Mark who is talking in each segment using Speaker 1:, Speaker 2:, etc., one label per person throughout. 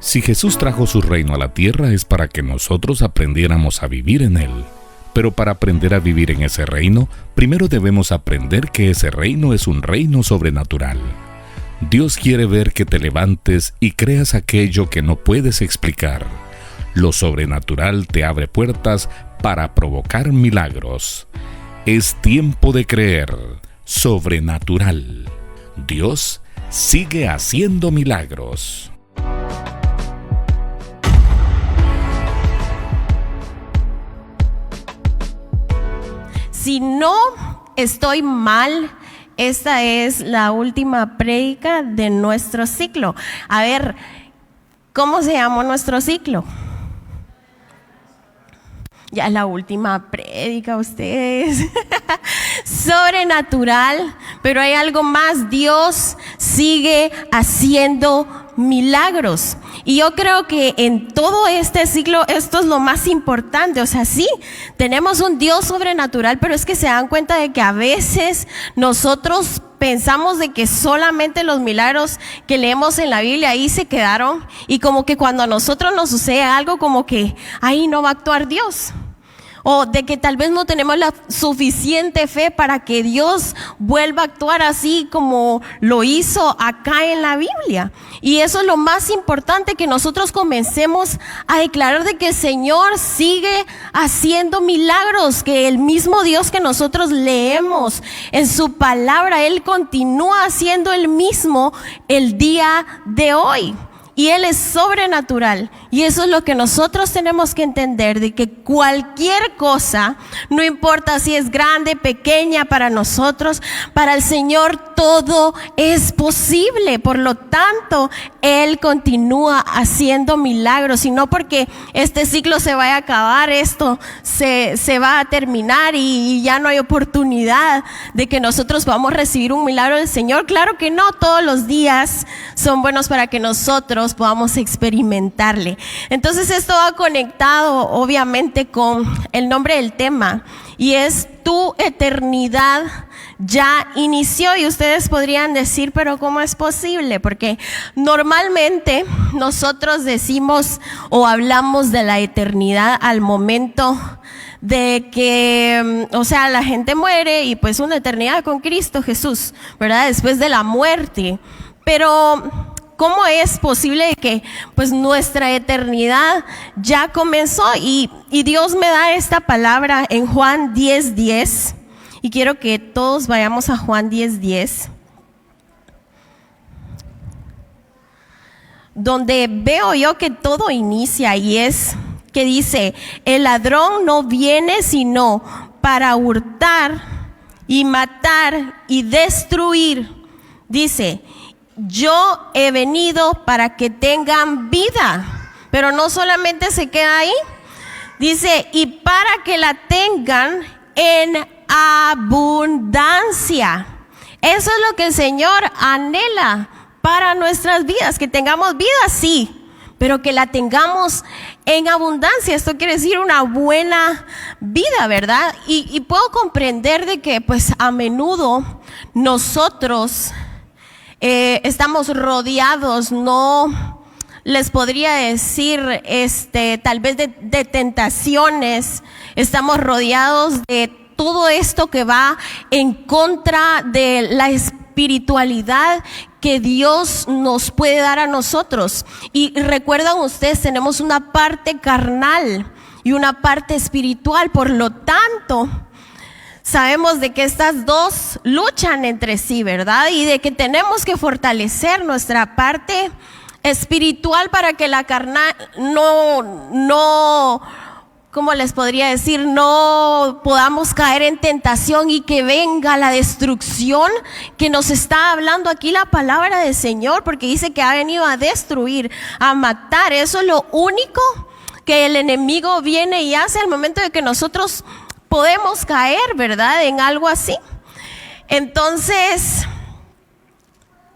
Speaker 1: Si Jesús trajo su reino a la tierra es para que nosotros aprendiéramos a vivir en él. Pero para aprender a vivir en ese reino, primero debemos aprender que ese reino es un reino sobrenatural. Dios quiere ver que te levantes y creas aquello que no puedes explicar. Lo sobrenatural te abre puertas para provocar milagros. Es tiempo de creer. Sobrenatural. Dios sigue haciendo milagros.
Speaker 2: Si no estoy mal, esta es la última prédica de nuestro ciclo. A ver, ¿cómo se llamó nuestro ciclo? Ya la última prédica, ustedes. Sobrenatural, pero hay algo más. Dios sigue haciendo milagros. Y yo creo que en todo este ciclo esto es lo más importante. O sea, sí, tenemos un Dios sobrenatural, pero es que se dan cuenta de que a veces nosotros pensamos de que solamente los milagros que leemos en la Biblia ahí se quedaron, y como que cuando a nosotros nos sucede algo, como que ahí no va a actuar Dios. O de que tal vez no tenemos la suficiente fe para que Dios vuelva a actuar así como lo hizo acá en la Biblia. Y eso es lo más importante, que nosotros comencemos a declarar de que el Señor sigue haciendo milagros, que el mismo Dios que nosotros leemos en su palabra, Él continúa haciendo el mismo el día de hoy. Y Él es sobrenatural, y eso es lo que nosotros tenemos que entender, de que cualquier cosa, no importa si es grande, pequeña, para nosotros, para el Señor todo es posible. Por lo tanto, Él continúa haciendo milagros, y no porque este ciclo se vaya a acabar, esto se va a terminar y ya no hay oportunidad de que nosotros podamos recibir un milagro del Señor. Claro que no, todos los días son buenos para que nosotros podamos experimentarle. Entonces esto va conectado obviamente con el nombre del tema, y es: tu eternidad ya inició. Y ustedes podrían decir, pero ¿cómo es posible? Porque normalmente nosotros decimos o hablamos de la eternidad al momento de que, o sea, la gente muere y pues una eternidad con Cristo Jesús, ¿verdad? Después de la muerte. Pero ¿cómo es posible que pues nuestra eternidad ya comenzó? Y Dios me da esta palabra en Juan 10:10, y quiero que todos vayamos a Juan 10:10, donde veo yo que todo inicia, y es que dice: el ladrón no viene sino para hurtar y matar y destruir. Dice: yo he venido para que tengan vida. Pero no solamente se queda ahí, dice: y para que la tengan en abundancia. Eso es lo que el Señor anhela para nuestras vidas, que tengamos vida, sí, pero que la tengamos en abundancia. Esto quiere decir una buena vida, ¿verdad? Y puedo comprender de que pues a menudo nosotros estamos rodeados, no les podría decir tal vez de tentaciones. Estamos rodeados de todo esto que va en contra de la espiritualidad que Dios nos puede dar a nosotros. Y recuerdan ustedes, tenemos una parte carnal y una parte espiritual. Por lo tanto, sabemos de que estas dos luchan entre sí, ¿verdad? Y de que tenemos que fortalecer nuestra parte espiritual para que la carnal no, ¿cómo les podría decir? No podamos caer en tentación y que venga la destrucción que nos está hablando aquí la palabra del Señor, porque dice que ha venido a destruir, a matar. Eso es lo único que el enemigo viene y hace al momento de que nosotros podemos caer, ¿verdad?, en algo así. Entonces,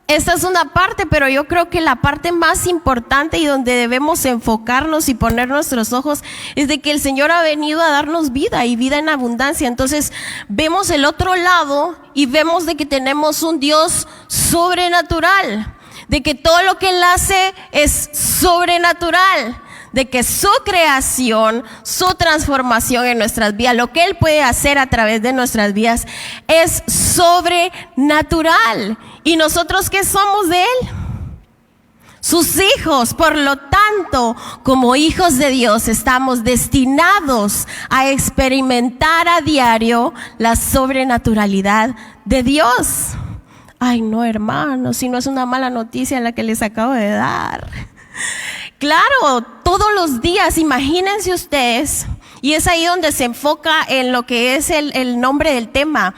Speaker 2: esta es una parte, pero yo creo que la parte más importante y donde debemos enfocarnos y poner nuestros ojos es de que el Señor ha venido a darnos vida, y vida en abundancia. Entonces vemos el otro lado y vemos de que tenemos un Dios sobrenatural, de que todo lo que Él hace es sobrenatural, de que su creación, su transformación en nuestras vidas, lo que Él puede hacer a través de nuestras vidas es sobrenatural. ¿Y nosotros qué somos de Él? Sus hijos. Por lo tanto, como hijos de Dios, estamos destinados a experimentar a diario la sobrenaturalidad de Dios. Ay, no, hermano, si no es una mala noticia la que les acabo de dar. Claro, todos los días, imagínense ustedes, y es ahí donde se enfoca en lo que es el nombre del tema.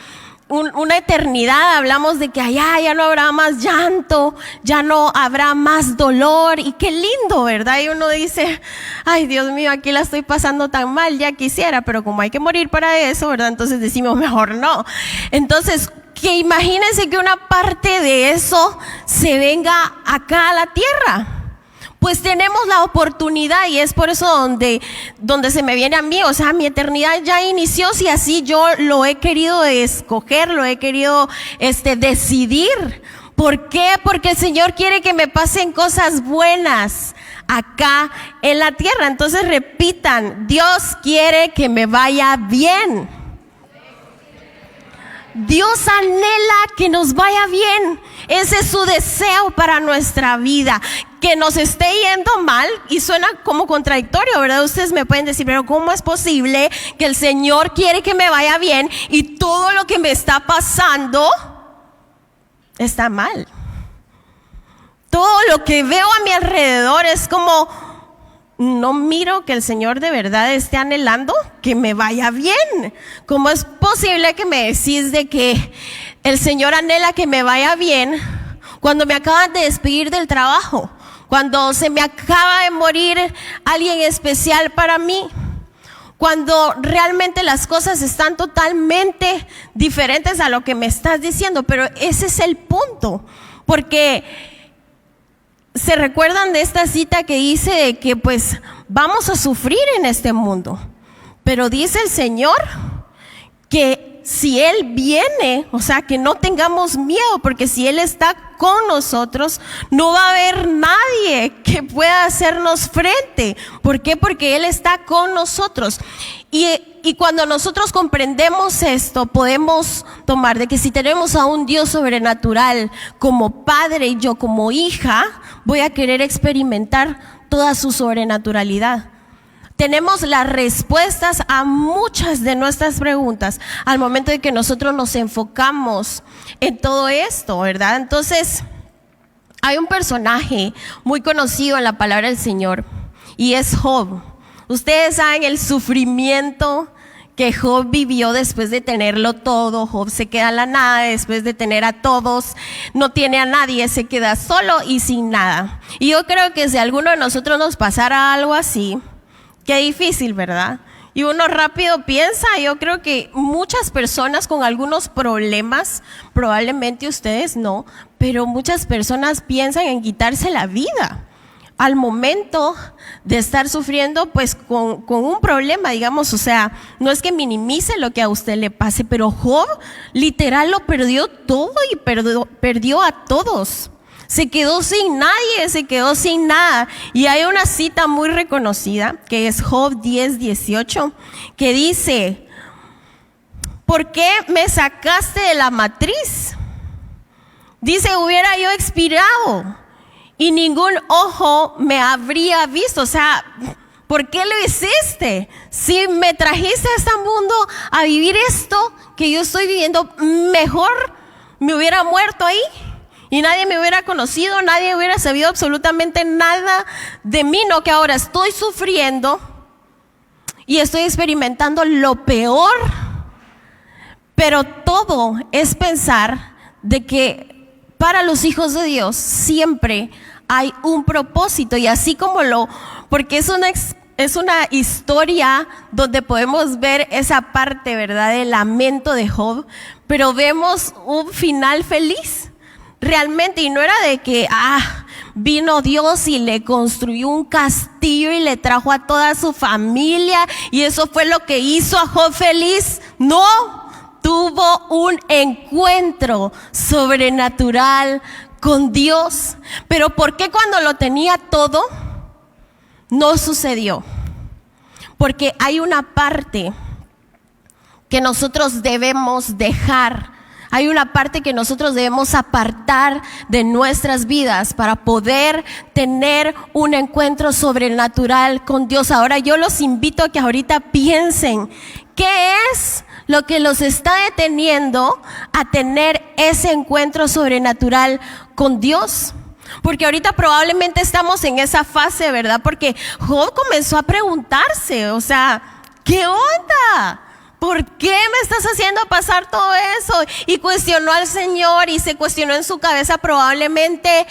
Speaker 2: Una eternidad, hablamos de que allá ya no habrá más llanto, ya no habrá más dolor, y qué lindo, ¿verdad? Y uno dice, ay, Dios mío, aquí la estoy pasando tan mal, ya quisiera, pero como hay que morir para eso, ¿verdad? Entonces decimos, mejor no. Entonces, que imagínense que una parte de eso se venga acá a la tierra. Pues tenemos la oportunidad, y es por eso donde se me viene a mí, o sea, mi eternidad ya inició, si así yo lo he querido escoger, lo he querido decidir. ¿Por qué? Porque el Señor quiere que me pasen cosas buenas acá en la tierra. Entonces repitan, Dios quiere que me vaya bien. Dios anhela que nos vaya bien. Ese es su deseo para nuestra vida. Que nos esté yendo mal, y suena como contradictorio, ¿verdad? Ustedes me pueden decir, pero ¿cómo es posible que el Señor quiere que me vaya bien y todo lo que me está pasando está mal? Todo lo que veo a mi alrededor es como, no miro que el Señor de verdad esté anhelando que me vaya bien. ¿Cómo es posible que me decís de que el Señor anhela que me vaya bien cuando me acaban de despedir del trabajo? Cuando se me acaba de morir alguien especial para mí, cuando realmente las cosas están totalmente diferentes a lo que me estás diciendo. Pero ese es el punto, porque se recuerdan de esta cita que dice que pues vamos a sufrir en este mundo, pero dice el Señor que si Él viene, o sea, que no tengamos miedo, porque si Él está con nosotros, no va a haber nadie que pueda hacernos frente. ¿Por qué? Porque Él está con nosotros. Y cuando nosotros comprendemos esto, podemos tomar de que si tenemos a un Dios sobrenatural como padre, y yo como hija voy a querer experimentar toda su sobrenaturalidad. Tenemos las respuestas a muchas de nuestras preguntas al momento de que nosotros nos enfocamos en todo esto, ¿verdad? Entonces, hay un personaje muy conocido en la palabra del Señor, y es Job. Ustedes saben el sufrimiento que Job vivió después de tenerlo todo. Job se queda en la nada después de tener a todos, no tiene a nadie, se queda solo y sin nada. Y yo creo que si a alguno de nosotros nos pasara algo así, qué difícil, ¿verdad? Y uno rápido piensa, yo creo que muchas personas con algunos problemas, probablemente ustedes no, pero muchas personas piensan en quitarse la vida al momento de estar sufriendo pues con un problema, digamos. O sea, no es que minimice lo que a usted le pase, pero Job literal lo perdió todo y perdió a todos. Se quedó sin nadie, se quedó sin nada. Y hay una cita muy reconocida que es Job 10:18, que dice: ¿por qué me sacaste de la matriz? Dice, hubiera yo expirado y ningún ojo me habría visto. O sea, ¿por qué lo hiciste? Si me trajiste a este mundo a vivir esto que yo estoy viviendo, mejor me hubiera muerto ahí. Y nadie me hubiera conocido, nadie hubiera sabido absolutamente nada de mí, no que ahora estoy sufriendo y estoy experimentando lo peor. Pero todo es pensar de que para los hijos de Dios siempre hay un propósito, y así como porque es una historia donde podemos ver esa parte, ¿verdad?, del lamento de Job, pero vemos un final feliz. Realmente, y no era de que vino Dios y le construyó un castillo y le trajo a toda su familia y eso fue lo que hizo a Job feliz. No, tuvo un encuentro sobrenatural con Dios. Pero ¿por qué cuando lo tenía todo no sucedió. Porque hay una parte que nosotros debemos dejar. Hay una parte que nosotros debemos apartar de nuestras vidas para poder tener un encuentro sobrenatural con Dios. Ahora yo los invito a que ahorita piensen, ¿qué es lo que los está deteniendo a tener ese encuentro sobrenatural con Dios? Porque ahorita probablemente estamos en esa fase, ¿verdad? Porque Job comenzó a preguntarse, o sea, ¿qué onda? ¿Por qué me estás haciendo pasar todo eso? Y cuestionó al Señor y se cuestionó en su cabeza probablemente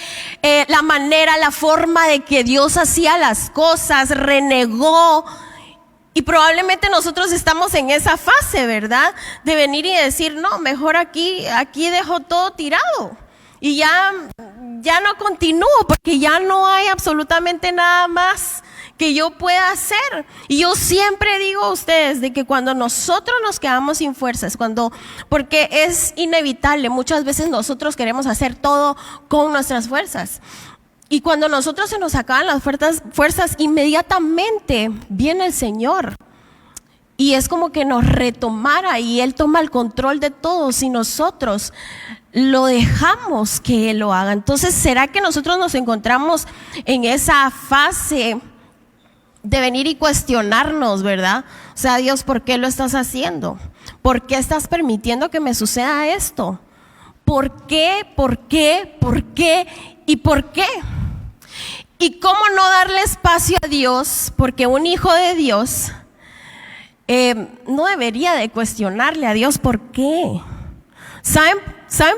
Speaker 2: la manera, la forma de que Dios hacía las cosas, renegó. Y probablemente nosotros estamos en esa fase, ¿verdad? De venir y decir, no, mejor aquí dejo todo tirado. Y ya no continúo porque ya no hay absolutamente nada más que yo pueda hacer. Y yo siempre digo a ustedes de que cuando nosotros nos quedamos sin fuerzas, porque es inevitable, muchas veces nosotros queremos hacer todo con nuestras fuerzas. Y cuando nosotros se nos acaban las fuerzas, inmediatamente viene el Señor. Y es como que nos retomara y Él toma el control de todo si nosotros lo dejamos que Él lo haga. Entonces, ¿será que nosotros nos encontramos en esa fase de venir y cuestionarnos, verdad? O sea, Dios, ¿por qué lo estás haciendo? ¿Por qué estás permitiendo que me suceda esto? ¿Por qué? ¿Por qué? ¿Por qué? ¿Y por qué? ¿Y cómo no darle espacio a Dios? Porque un hijo de Dios no debería de cuestionarle a Dios por qué. ¿Saben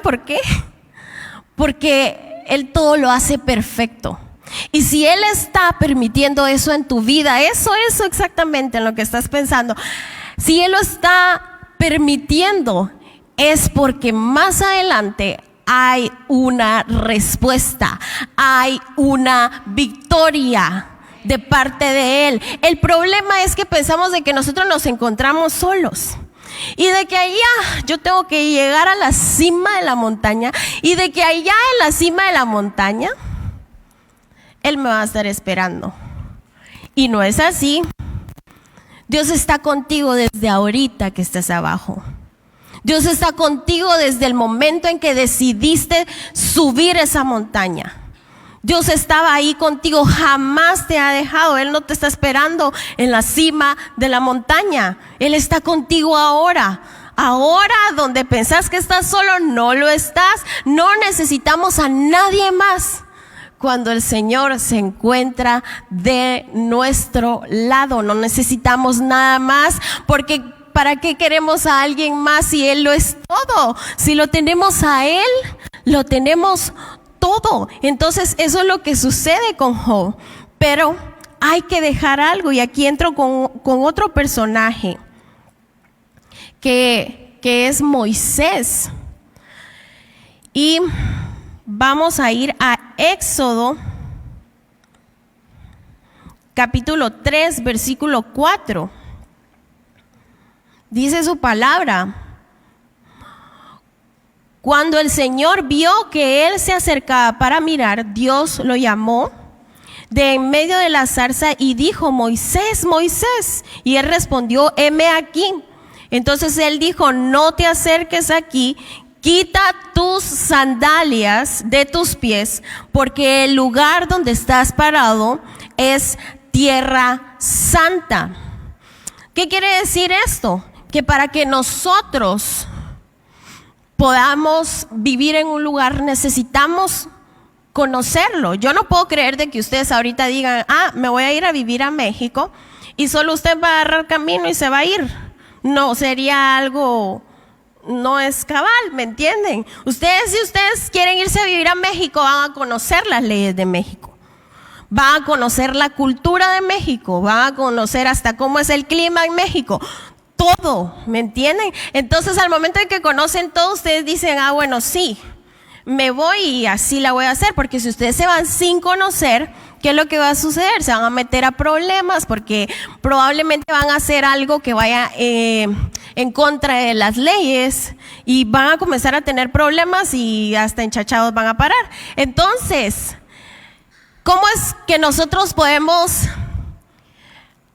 Speaker 2: por qué? Porque Él todo lo hace perfecto. Y si Él está permitiendo eso en tu vida, eso exactamente en lo que estás pensando, si Él lo está permitiendo, es porque más adelante hay una respuesta, hay una victoria de parte de Él. El problema es que pensamos de que nosotros nos encontramos solos y de que allá yo tengo que llegar a la cima de la montaña y de que allá en la cima de la montaña Él me va a estar esperando. Y no es así. Dios está contigo desde ahorita que estás abajo. Dios está contigo desde el momento en que decidiste subir esa montaña. Dios estaba ahí contigo, jamás te ha dejado. Él no te está esperando en la cima de la montaña. Él está contigo ahora. Ahora donde pensás que estás solo, no lo estás. No necesitamos a nadie más. Cuando el Señor se encuentra de nuestro lado, no necesitamos nada más, porque ¿para qué queremos a alguien más si Él lo es todo? Si lo tenemos a Él, lo tenemos todo. Entonces eso es lo que sucede con Job. Pero hay que dejar algo, y aquí entro con otro personaje que es Moisés. Y vamos a ir a Éxodo capítulo 3, versículo 4. Dice su palabra: cuando el Señor vio que él se acercaba para mirar, Dios lo llamó de en medio de la zarza y dijo: Moisés, Moisés. Y él respondió: heme aquí. Entonces él dijo: no te acerques aquí, quita tus sandalias de tus pies, porque el lugar donde estás parado es tierra santa. ¿Qué quiere decir esto? Que para que nosotros podamos vivir en un lugar necesitamos conocerlo. Yo no puedo creer de que ustedes ahorita digan: me voy a ir a vivir a México, y solo usted va a agarrar camino y se va a ir. No, sería algo, no es cabal, ¿me entienden? Si ustedes quieren irse a vivir a México, van a conocer las leyes de México, van a conocer la cultura de México, van a conocer hasta cómo es el clima en México, todo, ¿me entienden? Entonces al momento en que conocen todo, ustedes dicen: bueno, sí, me voy y así la voy a hacer. Porque si ustedes se van sin conocer, ¿qué es lo que va a suceder? Se van a meter a problemas, porque probablemente van a hacer algo que vaya en contra de las leyes, y van a comenzar a tener problemas y hasta enchachados van a parar. Entonces, ¿cómo es que nosotros podemos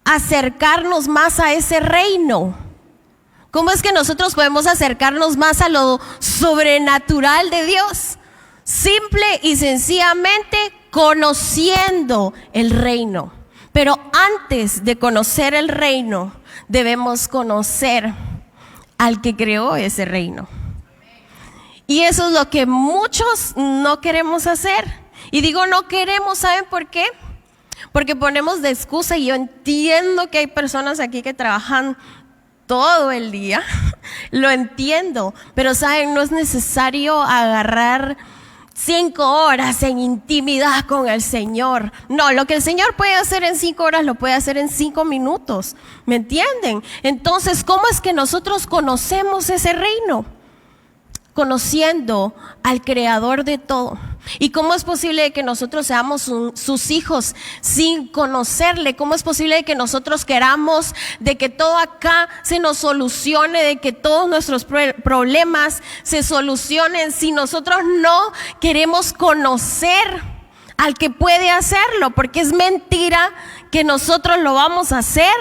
Speaker 2: acercarnos más a ese reino? ¿Cómo es que nosotros podemos acercarnos más a lo sobrenatural de Dios? Simple y sencillamente conociendo el reino. Pero antes de conocer el reino, debemos conocer al que creó ese reino. Y eso es lo que muchos no queremos hacer. Y digo no queremos, ¿saben por qué? Porque ponemos de excusa, y yo entiendo que hay personas aquí que trabajan todo el día, lo entiendo, pero saben, no es necesario agarrar 5 horas en intimidad con el Señor. No, lo que el Señor puede hacer en 5 horas lo puede hacer en 5 minutos, ¿me entienden? Entonces, ¿cómo es que nosotros conocemos ese reino? Conociendo al creador de todo. ¿Y cómo es posible que nosotros seamos sus hijos sin conocerle? ¿Cómo es posible que nosotros queramos de que todo acá se nos solucione, de que todos nuestros problemas se solucionen, si nosotros no queremos conocer al que puede hacerlo? Porque es mentira que nosotros lo vamos a hacer.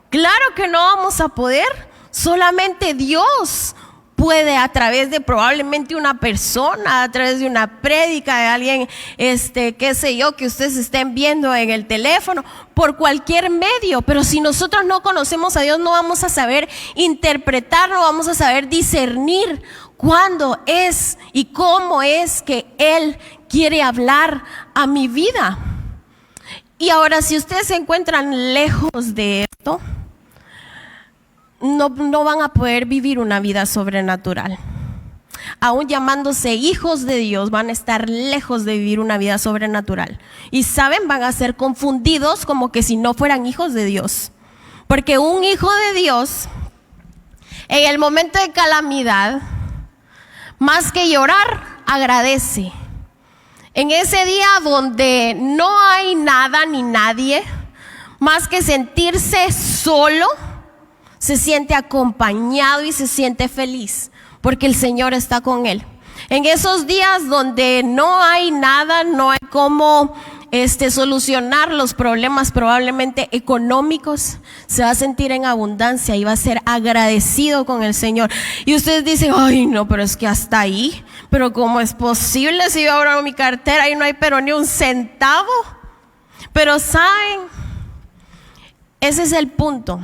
Speaker 2: Claro que no vamos a poder. Solamente Dios puede, a través de probablemente una persona, a través de una prédica de alguien, qué sé yo, que ustedes estén viendo en el teléfono, por cualquier medio. Pero si nosotros no conocemos a Dios, no vamos a saber interpretar, no vamos a saber discernir cuándo es y cómo es que Él quiere hablar a mi vida. Y ahora, si ustedes se encuentran lejos de esto, no van a poder vivir una vida sobrenatural. Aún llamándose hijos de Dios, van a estar lejos de vivir una vida sobrenatural. Y saben, van a ser confundidos como que si no fueran hijos de Dios. Porque un hijo de Dios, en el momento de calamidad, más que llorar, agradece. En ese día donde no hay nada ni nadie, más que sentirse solo, se siente acompañado y se siente feliz porque el Señor está con él. En esos días donde no hay nada, no hay cómo solucionar los problemas probablemente económicos, se va a sentir en abundancia y va a ser agradecido con el Señor. Y ustedes dicen, ay no, pero es que hasta ahí, pero ¿cómo es posible si yo abro mi cartera y no hay pero ni un centavo? Pero saben, ese es el punto.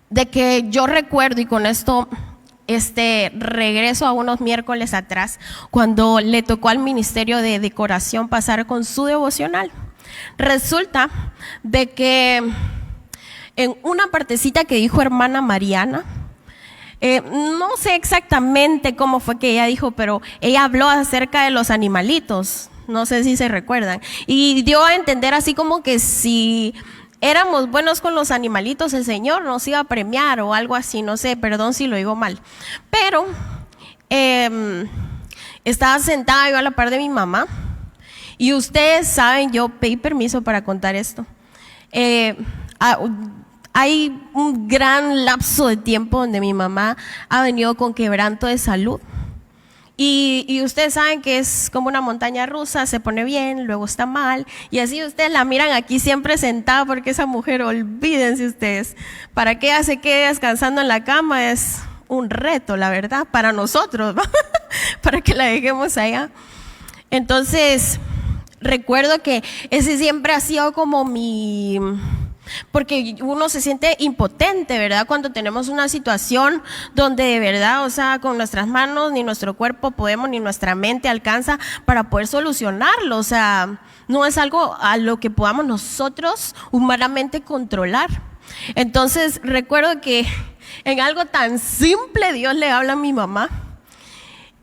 Speaker 2: De que yo recuerdo, y con esto regreso a unos miércoles atrás, cuando le tocó al Ministerio de Decoración pasar con su devocional. Resulta de que en una partecita que dijo hermana Mariana, no sé exactamente cómo fue que ella dijo, pero ella habló acerca de los animalitos, no sé si se recuerdan, y dio a entender así como que si éramos buenos con los animalitos, el Señor nos iba a premiar o algo así, no sé, perdón si lo digo mal. Pero estaba sentada yo a la par de mi mamá, y ustedes saben, yo pedí permiso para contar esto. Hay un gran lapso de tiempo donde mi mamá ha venido con quebranto de salud. Y ustedes saben que es como una montaña rusa, se pone bien, luego está mal, y así ustedes la miran aquí siempre sentada, porque esa mujer, olvídense ustedes, para que ella se quede descansando en la cama es un reto, la verdad, para nosotros, para que la dejemos allá. Entonces, recuerdo que ese siempre ha sido como porque uno se siente impotente, ¿verdad? Cuando tenemos una situación donde de verdad, o sea, con nuestras manos ni nuestro cuerpo podemos, ni nuestra mente alcanza para poder solucionarlo. O sea, no es algo a lo que podamos nosotros humanamente controlar. Entonces, recuerdo que en algo tan simple Dios le habla a mi mamá.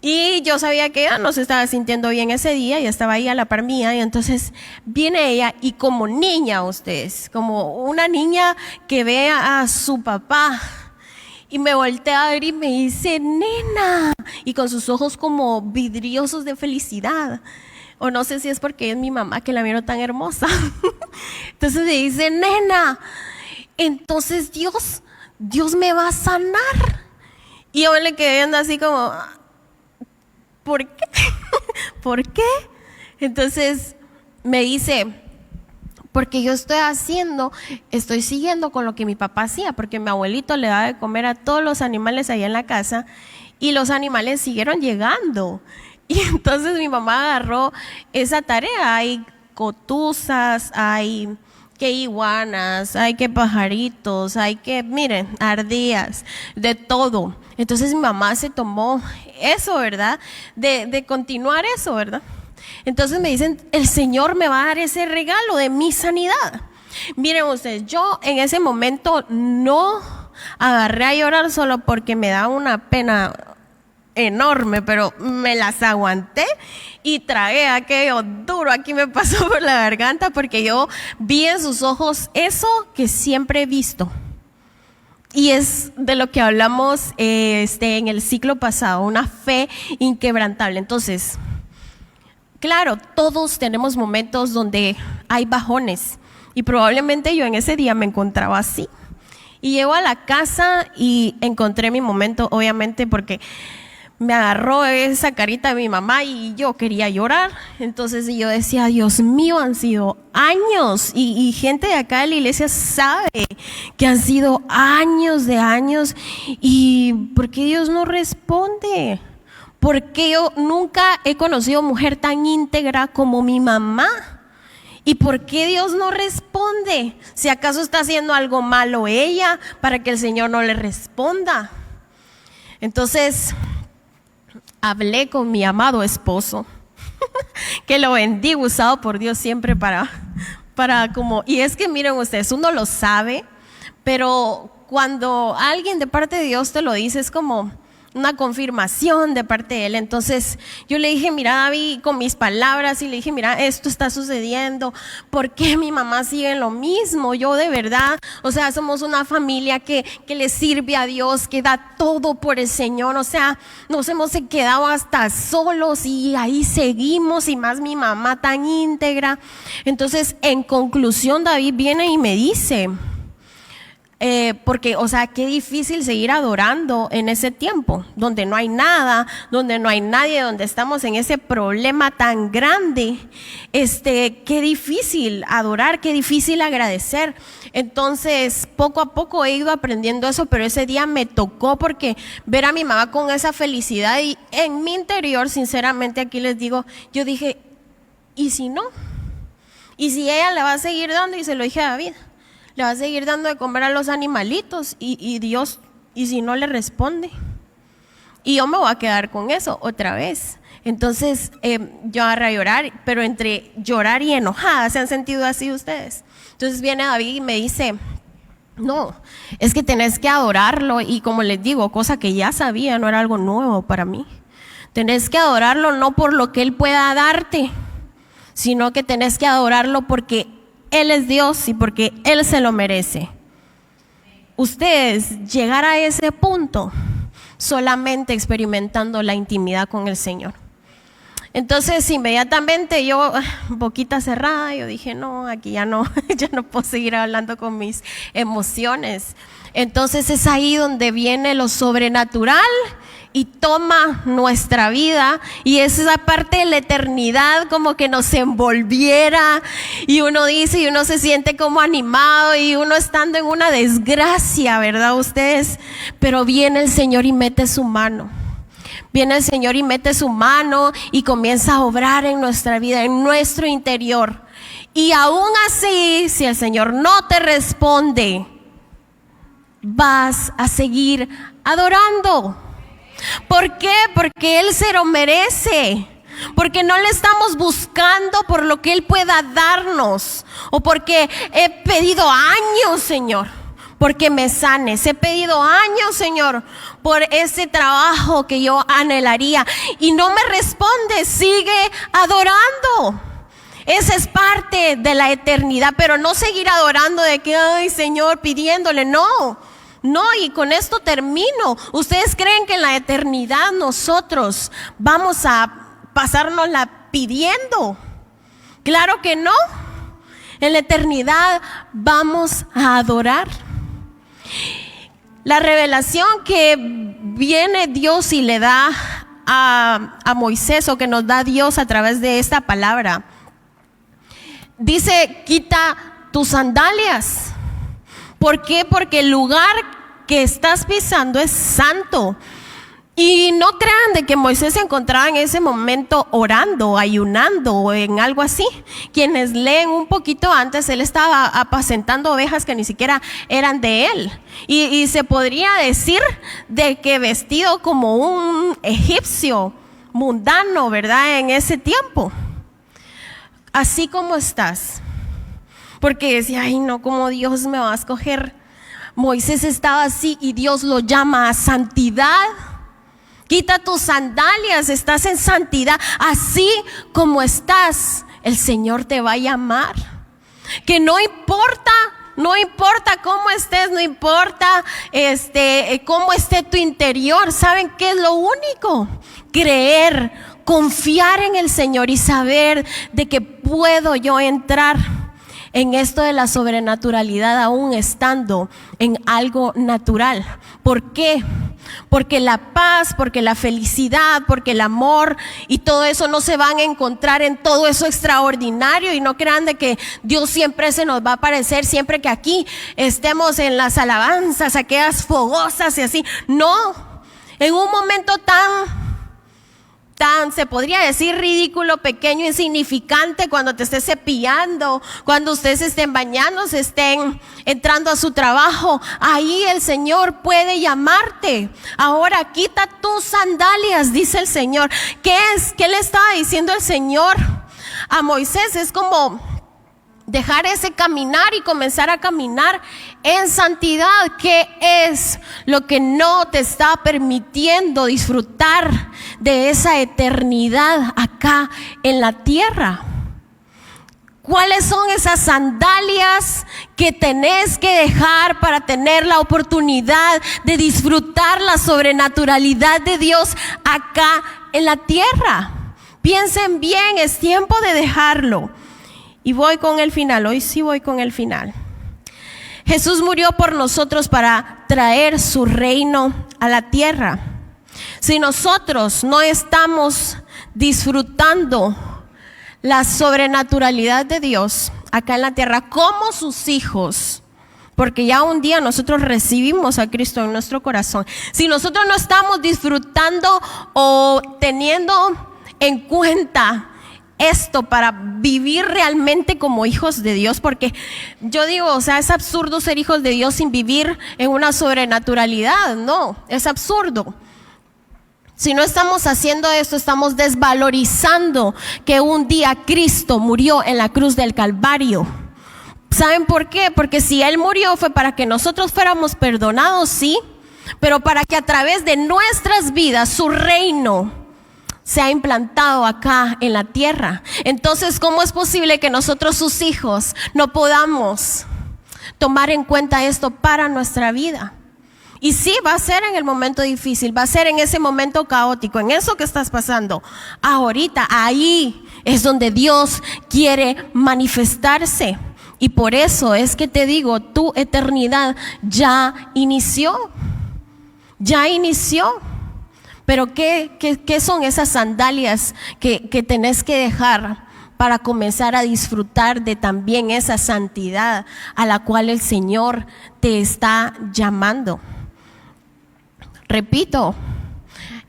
Speaker 2: Y yo sabía que ella no se estaba sintiendo bien ese día, y estaba ahí a la par mía, y entonces viene ella, y como niña, ustedes, como una niña que ve a su papá, y me voltea a ver y me dice, nena, y con sus ojos como vidriosos de felicidad, o no sé si es porque es mi mamá que la miro tan hermosa. Entonces me dice, nena, entonces Dios me va a sanar. Y yo le quedé viendo así como, ¿por qué? ¿Por qué? Entonces me dice, porque yo estoy siguiendo con lo que mi papá hacía, porque mi abuelito le daba de comer a todos los animales allá en la casa y los animales siguieron llegando. Y entonces mi mamá agarró esa tarea. Hay cotuzas, hay que iguanas, hay que pajaritos, hay que, miren, ardillas, de todo. Entonces mi mamá se tomó eso, ¿verdad? De continuar eso, ¿verdad? Entonces me dicen, el Señor me va a dar ese regalo de mi sanidad. Miren ustedes, yo en ese momento no agarré a llorar solo porque me da una pena enorme, pero me las aguanté y tragué aquello duro. Aquí me pasó por la garganta porque yo vi en sus ojos eso que siempre he visto. Y es de lo que hablamos en el ciclo pasado, una fe inquebrantable. Entonces, claro, todos tenemos momentos donde hay bajones y probablemente yo en ese día me encontraba así. Y llego a la casa y encontré mi momento, obviamente, porque me agarró esa carita de mi mamá y yo quería llorar. Entonces yo decía, Dios mío, han sido años y gente de acá de la iglesia sabe que han sido años de años. ¿Y por qué Dios no responde? Porque yo nunca he conocido mujer tan íntegra como mi mamá. ¿Y por qué Dios no responde? Si acaso está haciendo algo malo ella para que el Señor no le responda. Entonces hablé con mi amado esposo, que lo bendigo, usado por Dios siempre para como, y es que miren ustedes, uno lo sabe, pero cuando alguien de parte de Dios te lo dice es como una confirmación de parte de él. Entonces yo le dije, mira David, con mis palabras, y le dije, mira, esto está sucediendo, ¿por qué mi mamá sigue en lo mismo? Yo de verdad, o sea, somos una familia que le sirve a Dios, que da todo por el Señor, o sea, nos hemos quedado hasta solos y ahí seguimos, y más mi mamá tan íntegra. Entonces, en conclusión, David viene y me dice, porque, o sea, qué difícil seguir adorando en ese tiempo, donde no hay nada, donde no hay nadie, donde estamos en ese problema tan grande. Qué difícil adorar, qué difícil agradecer. Entonces, poco a poco he ido aprendiendo eso, pero ese día me tocó porque ver a mi mamá con esa felicidad, y en mi interior, sinceramente, aquí les digo, yo dije, ¿y si no? ¿Y si ella le va a seguir dando? Y se lo dije a David, le va a seguir dando de comer a los animalitos y Dios, y si no le responde, y yo me voy a quedar con eso otra vez. Entonces yo agarré a llorar, pero entre llorar y enojada. ¿Se han sentido así ustedes? Entonces viene David y me dice, no, es que tenés que adorarlo, y como les digo, cosa que ya sabía, no era algo nuevo para mí. Tenés que adorarlo no por lo que Él pueda darte, sino que tenés que adorarlo porque Él es Dios y porque Él se lo merece. Ustedes llegar a ese punto solamente experimentando la intimidad con el Señor. Entonces inmediatamente yo, boquita cerrada, yo dije, no, aquí ya no puedo seguir hablando con mis emociones. Entonces es ahí donde viene lo sobrenatural y toma nuestra vida, y es esa parte de la eternidad como que nos envolviera, y uno dice, y uno se siente como animado, y uno estando en una desgracia, ¿verdad ustedes? Pero viene el Señor y mete su mano. Viene el Señor y mete su mano y comienza a obrar en nuestra vida, en nuestro interior. Y aún así, si el Señor no te responde, vas a seguir adorando. ¿Por qué? Porque Él se lo merece. Porque no le estamos buscando por lo que Él pueda darnos, o porque he pedido años, Señor, porque me sanes. He pedido años, Señor, por ese trabajo que yo anhelaría, y no me responde. Sigue adorando. Esa es parte de la eternidad, pero no seguir adorando de que, ay, Señor, pidiéndole, no, y con esto termino. ¿Ustedes creen que en la eternidad nosotros vamos a pasárnosla pidiendo? Claro que no. En la eternidad vamos a adorar. La revelación que viene Dios y le da a Moisés, o que nos da Dios a través de esta palabra, dice, quita tus sandalias. ¿Por qué? Porque el lugar que estás pisando es santo. Y no crean de que Moisés se encontraba en ese momento orando, ayunando o en algo así. Quienes leen un poquito antes, él estaba apacentando ovejas que ni siquiera eran de él. Y se podría decir de que vestido como un egipcio mundano, ¿verdad? En ese tiempo. Así como estás. Porque decía, ay no, ¿cómo Dios me va a escoger? Moisés estaba así y Dios lo llama a santidad. Quita tus sandalias, estás en santidad. Así como estás, el Señor te va a llamar. Que no importa cómo estés, no importa cómo esté tu interior. ¿Saben qué es lo único? Creer, confiar en el Señor y saber de que puedo yo entrar en esto de la sobrenaturalidad aún estando en algo natural. ¿Por qué? Porque la paz, porque la felicidad, porque el amor y todo eso no se van a encontrar en todo eso extraordinario. Y no crean de que Dios siempre se nos va a aparecer siempre que aquí estemos en las alabanzas, aquellas fogosas y así. No, en un momento tan se podría decir ridículo, pequeño, insignificante, cuando te estés cepillando, cuando ustedes estén bañando, se estén entrando a su trabajo, ahí el Señor puede llamarte. Ahora quita tus sandalias, dice el Señor. ¿Qué le estaba diciendo el Señor a Moisés? Es como dejar ese caminar y comenzar a caminar en santidad. ¿Qué es lo que no te está permitiendo disfrutar de esa eternidad acá en la tierra? ¿Cuáles son esas sandalias que tenés que dejar para tener la oportunidad de disfrutar la sobrenaturalidad de Dios acá en la tierra? Piensen bien, es tiempo de dejarlo. Y voy con el final, hoy sí voy con el final. Jesús murió por nosotros para traer su reino a la tierra. Si nosotros no estamos disfrutando la sobrenaturalidad de Dios acá en la tierra como sus hijos, porque ya un día nosotros recibimos a Cristo en nuestro corazón, si nosotros no estamos disfrutando o teniendo en cuenta esto para vivir realmente como hijos de Dios, porque yo digo, o sea, es absurdo ser hijos de Dios sin vivir en una sobrenaturalidad. No, es absurdo. Si no estamos haciendo esto, estamos desvalorizando que un día Cristo murió en la cruz del Calvario. ¿Saben por qué? Porque si Él murió fue para que nosotros fuéramos perdonados, sí, pero para que a través de nuestras vidas su reino se ha implantado acá en la tierra. Entonces, ¿cómo es posible que nosotros, sus hijos, no podamos tomar en cuenta esto para nuestra vida? Y sí, va a ser en el momento difícil, va a ser en ese momento caótico, en eso que estás pasando ahorita. Ahí es donde Dios quiere manifestarse. Y por eso es que te digo, tu eternidad ya inició. Ya inició. Pero ¿qué son esas sandalias que tenés que dejar para comenzar a disfrutar de también esa santidad a la cual el Señor te está llamando? Repito,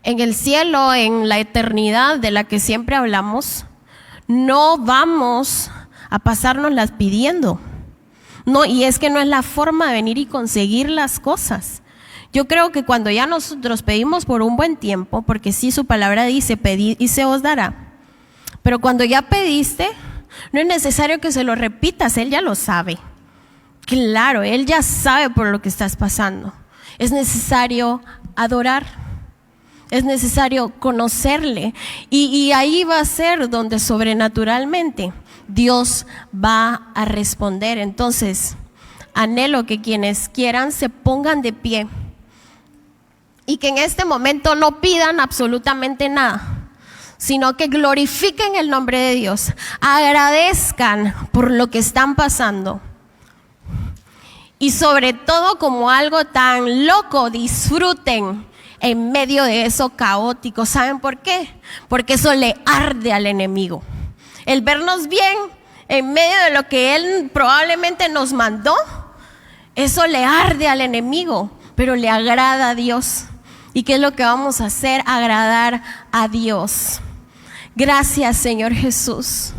Speaker 2: en el cielo, en la eternidad de la que siempre hablamos, no vamos a pasárnoslas pidiendo. No, y es que no es la forma de venir y conseguir las cosas. Yo creo que cuando ya nosotros pedimos por un buen tiempo, porque sí, su palabra dice, pedid y se os dará. Pero cuando ya pediste, no es necesario que se lo repitas, Él ya lo sabe. Claro, Él ya sabe por lo que estás pasando. Es necesario adorar, es necesario conocerle. Y ahí va a ser donde sobrenaturalmente Dios va a responder. Entonces, anhelo que quienes quieran se pongan de pie. Y que en este momento no pidan absolutamente nada, sino que glorifiquen el nombre de Dios, agradezcan por lo que están pasando. Y sobre todo, como algo tan loco, disfruten en medio de eso caótico. ¿Saben por qué? Porque eso le arde al enemigo. El vernos bien en medio de lo que Él probablemente nos mandó, eso le arde al enemigo, pero le agrada a Dios. ¿Y qué es lo que vamos a hacer? Agradar a Dios. Gracias, Señor Jesús.